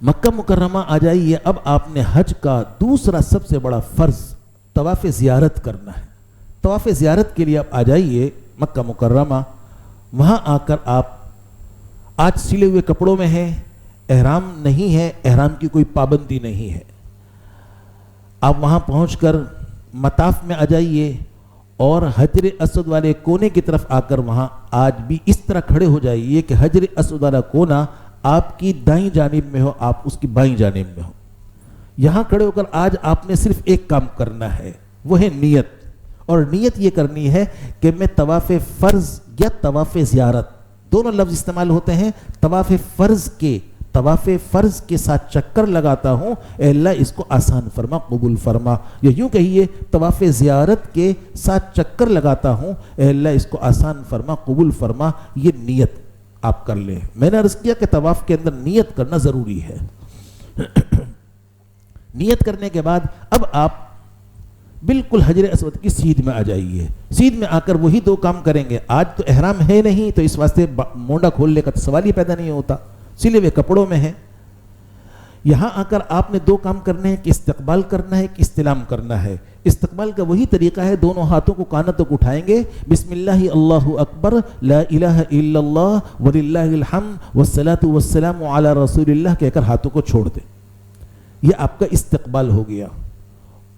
مکہ مکرمہ آ جائیے. اب آپ نے حج کا دوسرا سب سے بڑا فرض طواف زیارت کرنا ہے. طواف زیارت کے لیے آپ آ جائیے مکہ مکرمہ. وہاں آ کر آپ آج سلے ہوئے کپڑوں میں ہیں, احرام نہیں ہے, احرام کی کوئی پابندی نہیں ہے. آپ وہاں پہنچ کر مطاف میں آ جائیے اور حجر اسود والے کونے کی طرف آ کر وہاں آج بھی اس طرح کھڑے ہو جائیے کہ حجر اسود والا کونا آپ کی دائیں جانب میں ہو, آپ اس کی بائیں جانب میں ہو. یہاں کھڑے ہو کر آج آپ نے صرف ایک کام کرنا ہے, وہ ہے نیت. اور نیت یہ کرنی ہے کہ میں طواف فرض یا طواف زیارت, دونوں لفظ استعمال ہوتے ہیں. طواف فرض کے ساتھ چکر لگاتا ہوں, اے اللہ اس کو آسان فرما, قبول فرما. یا یوں کہیے طواف زیارت کے ساتھ چکر لگاتا ہوں, اے اللہ اس کو آسان فرما, قبول فرما. یہ نیت آپ کر لیں. میں نے عرض کیا کہ طواف کے اندر نیت کرنا ضروری ہے. نیت کرنے کے بعد اب آپ بالکل حجر اسود کی سیدھ میں آ جائیے. سیدھ میں آ کر وہی دو کام کریں گے. آج تو احرام ہے نہیں, تو اس واسطے مونڈا کھولنے کا سوال ہی پیدا نہیں ہوتا, سلے ہوئے کپڑوں میں ہے. یہاں آ کر آپ نے دو کام کرنے ہیں کہ استقبال کرنا ہے کہ استلام کرنا ہے. استقبال کا وہی طریقہ ہے, دونوں ہاتھوں کو کانوں تک اٹھائیں گے, بسم اللہ اللہ اکبر لا الہ الا اللہ وللہ الحمد والصلاۃ والسلام علی رسول اللہ کہہ کر ہاتھوں کو چھوڑ دیں. یہ آپ کا استقبال ہو گیا.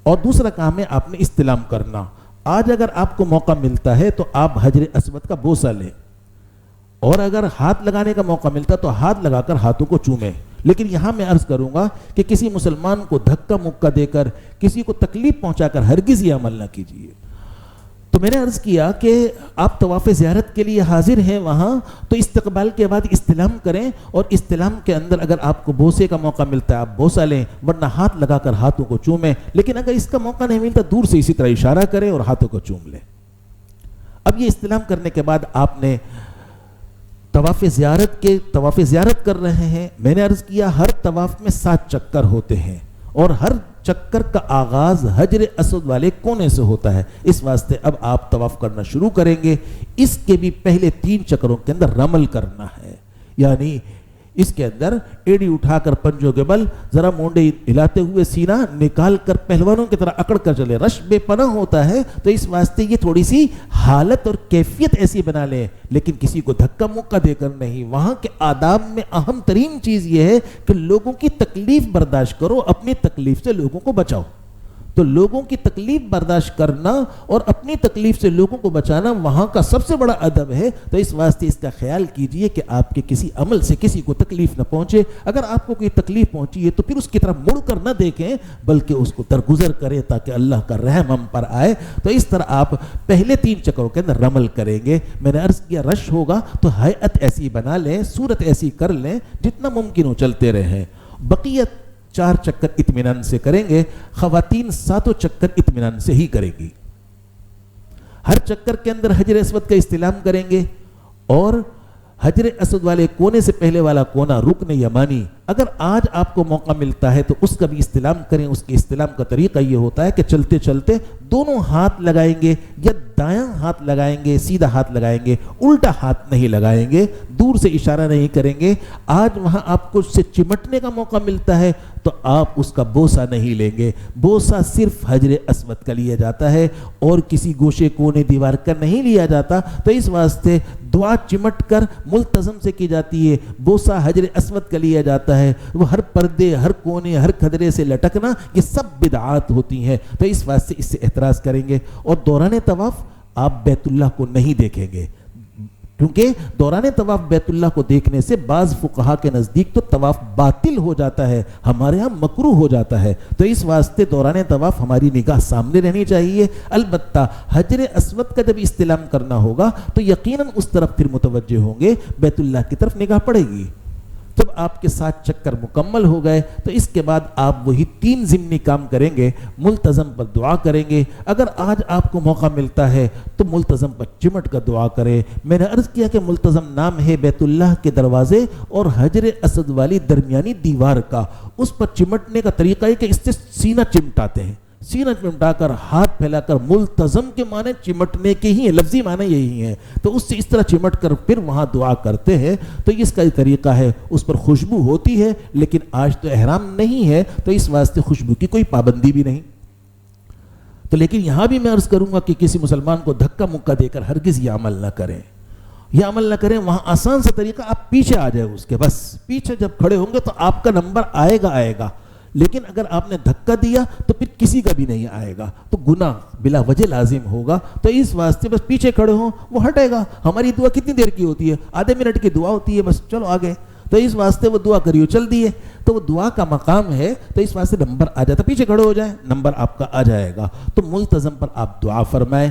اور دوسرا کام ہے آپ نے استلام کرنا. آج اگر آپ کو موقع ملتا ہے تو آپ حجر اسود کا بوسہ لیں, اور اگر ہاتھ لگانے کا موقع ملتا تو ہاتھ لگا کر ہاتھوں کو چومیں. لیکن یہاں میں عرض کروں گا کہ کسی مسلمان کو دھکا مکہ دے کر, کسی کو تکلیف پہنچا کر ہرگز یہ عمل نہ کیجیے. تو میں نے عرض کیا کہ آپ طواف زیارت کے لیے حاضر ہیں وہاں, تو استقبال کے بعد استلام کریں, اور استلام کے اندر اگر آپ کو بوسے کا موقع ملتا ہے آپ بوسہ لیں, ورنہ ہاتھ لگا کر ہاتھوں کو چومیں. لیکن اگر اس کا موقع نہیں ملتا دور سے اسی طرح اشارہ کریں اور ہاتھوں کو چوم لیں. اب یہ استلام کرنے کے بعد آپ نے طواف زیارت کر رہے ہیں. میں نے عرض کیا ہر طواف میں 7 چکر ہوتے ہیں, اور ہر چکر کا آغاز حجر اسود والے کونے سے ہوتا ہے. اس واسطے اب آپ طواف کرنا شروع کریں گے. اس کے بھی پہلے 3 چکروں کے اندر رمل کرنا ہے, یعنی اس کے اندر ایڑی اٹھا کر پنجوں کے بل ذرا مونڈے ہلاتے ہوئے سینہ نکال کر پہلوانوں کی طرح اکڑ کر چلے. رش بے پناہ ہوتا ہے, تو اس واسطے یہ تھوڑی سی حالت اور کیفیت ایسی بنا لیں, لیکن کسی کو دھکا مکہ دے کر نہیں. وہاں کے آداب میں اہم ترین چیز یہ ہے کہ لوگوں کی تکلیف برداشت کرو, اپنی تکلیف سے لوگوں کو بچاؤ. تو لوگوں کی تکلیف برداشت کرنا اور اپنی تکلیف سے لوگوں کو بچانا وہاں کا سب سے بڑا ادب ہے. تو اس واسطے اس کا خیال کیجئے کہ آپ کے کسی عمل سے کسی کو تکلیف نہ پہنچے. اگر آپ کو کوئی تکلیف پہنچی ہے تو پھر اس کی طرف مڑ کر نہ دیکھیں, بلکہ اس کو درگزر کریں تاکہ اللہ کا رحم ہم پر آئے. تو اس طرح آپ پہلے 3 چکروں کے اندر رمل کریں گے. میں نے عرض کیا رش ہوگا تو ہیئت ایسی بنا لیں, صورت ایسی کر لیں جتنا ممکن ہو چلتے رہیں. بقیت 4 چکر اطمینان سے کریں گے. خواتین 7 چکر اطمینان سے ہی کریں گی. ہر چکر کے اندر حجر اسود کا استلام کریں گے, اور حجر اسود والے کونے سے پہلے والا کونا رکن یمانی, اگر آج آپ کو موقع ملتا ہے تو اس کا بھی استلام کریں. اس کے استلام کا طریقہ یہ ہوتا ہے کہ چلتے چلتے دونوں ہاتھ لگائیں گے, یا دایاں ہاتھ لگائیں گے, سیدھا ہاتھ لگائیں گے, الٹا ہاتھ نہیں لگائیں گے, دور سے اشارہ نہیں کریں گے. آج وہاں آپ کو اس سے چمٹنے کا موقع ملتا ہے تو آپ اس کا بوسہ نہیں لیں گے. بوسہ صرف حجر اسود کا لیا جاتا ہے, اور کسی گوشے کونے دیوار کا نہیں لیا جاتا. تو اس واسطے دعا چمٹ کر ملتزم سے کی جاتی ہے, بوسہ حجر اسود کا لیا جاتا ہے. وہ ہر پردے, ہر کونے, ہر کھدرے سے لٹکنا, یہ سب بدعات ہوتی ہیں. تو اس واسطے اس سے احتراز کریں گے. اور دوران طواف آپ بیت اللہ کو نہیں دیکھیں گے, کیونکہ دوران طواف بیت اللہ کو دیکھنے سے بعض فقہا کے نزدیک تو طواف باطل ہو جاتا ہے, ہمارے ہاں مکروہ ہو جاتا ہے. تو اس واسطے دوران طواف ہماری نگاہ سامنے رہنی چاہیے. البتہ حجر اسود کا جب استلام کرنا ہوگا تو یقیناً اس طرف پھر متوجہ ہوں گے, بیت اللہ کی طرف نگاہ پڑے گی. جب آپ کے 7 چکر مکمل ہو گئے تو اس کے بعد آپ وہی 3 ضمنی کام کریں گے. ملتزم پر دعا کریں گے. اگر آج آپ کو موقع ملتا ہے تو ملتزم پر چمٹ کر دعا کریں. میں نے عرض کیا کہ ملتزم نام ہے بیت اللہ کے دروازے اور حجر اسود والی درمیانی دیوار کا. اس پر چمٹنے کا طریقہ ہے کہ اس سے سینہ چمٹاتے ہیں, سینہ چمٹا کر ہاتھ پھیلا کر، ملتزم کے معنی چمٹنے کے ہی ہیں، لفظی معنی یہی ہیں، تو اس سے اس طرح چمٹ کر پھر وہاں دعا کرتے ہیں، تو اس کا طریقہ ہے. اس پر خوشبو ہوتی ہے لیکن آج تو احرام نہیں ہے تو اس واسطے خوشبو کی کوئی پابندی بھی نہیں. تو لیکن یہاں بھی میں عرض کروں گا کہ کسی مسلمان کو دھکا مکہ دے کر ہرگز یہ عمل نہ کریں، یہ عمل نہ کریں. وہاں آسان سا طریقہ، آپ پیچھے آ جائے اس کے، بس پیچھے جب کھڑے ہوں گے تو آپ کا نمبر آئے گا. لیکن اگر آپ نے دھکا دیا تو پھر کسی کا بھی نہیں آئے گا، تو گناہ بلا وجہ لازم ہوگا. تو اس واسطے بس پیچھے کھڑے ہوں، وہ ہٹے گا. ہماری دعا کتنی دیر کی ہوتی ہے؟ آدھے منٹ کی دعا ہوتی ہے، بس چلو آگے. تو اس واسطے وہ دعا کریو چل دیے، تو وہ دعا کا مقام ہے، تو اس واسطے نمبر آ جاتا، پیچھے کھڑے ہو جائیں نمبر آپ کا آ جائے گا. تو ملتزم پر آپ دعا فرمائیں.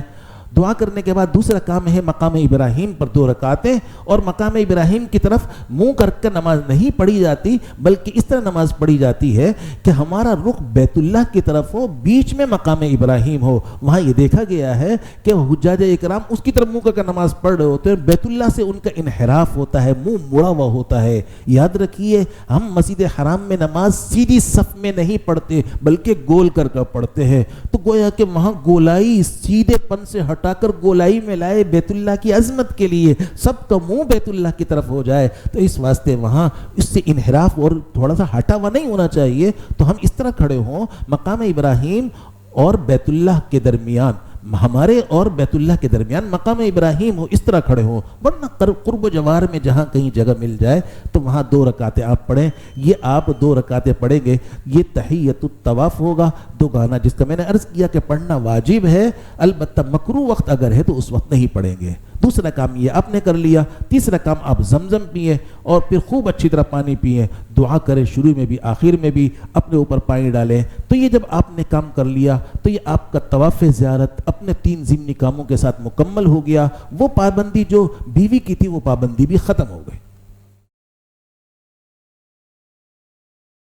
دعا کرنے کے بعد دوسرا کام ہے مقام ابراہیم پر 2 رکعتیں، اور مقام ابراہیم کی طرف منہ کر کے نماز نہیں پڑھی جاتی، بلکہ اس طرح نماز پڑھی جاتی ہے کہ ہمارا رخ بیت اللہ کی طرف ہو، بیچ میں مقام ابراہیم ہو. وہاں یہ دیکھا گیا ہے کہ حجاج اکرام اس کی طرف منہ کر کے نماز پڑھ رہے ہوتے ہیں، بیت اللہ سے ان کا انحراف ہوتا ہے، منہ مڑا ہوا ہوتا ہے. یاد رکھیے، ہم مسجد حرام میں نماز سیدھی صف میں نہیں پڑھتے بلکہ گول کر کر پڑھتے ہیں. تو گویا کہ وہاں گولائی سیدھے پن سے ہٹا کر گولائی میں لائے بیت اللہ کی عظمت کے لیے، سب کا منہ بیت اللہ کی طرف ہو جائے. تو اس واسطے وہاں اس سے انحراف اور تھوڑا سا ہٹا ہوا نہیں ہونا چاہیے. تو ہم اس طرح کھڑے ہوں مقام ابراہیم اور بیت اللہ کے درمیان، ہمارے اور بیت اللہ کے درمیان مقام ابراہیم ہو، اس طرح کھڑے ہوں. ورنہ قرب و جوار میں جہاں کہیں جگہ مل جائے تو وہاں 2 رکعتیں آپ پڑھیں. یہ آپ 2 رکعتیں پڑھیں گے، یہ تحیۃ الطواف ہوگا، 2 گانا جس کا میں نے عرض کیا کہ پڑھنا واجب ہے، البتہ مکروہ وقت اگر ہے تو اس وقت نہیں پڑھیں گے. دوسرا کام یہ آپ نے کر لیا. تیسرا کام آپ زمزم پیئیں اور پھر خوب اچھی طرح پانی پیئیں، دعا کریں شروع میں بھی آخر میں بھی، اپنے اوپر پانی ڈالیں. تو یہ جب آپ نے کام کر لیا تو یہ آپ کا طواف زیارت اپنے 3 ضمنی کاموں کے ساتھ مکمل ہو گیا. وہ پابندی جو بیوی کی تھی وہ پابندی بھی ختم ہو گئی.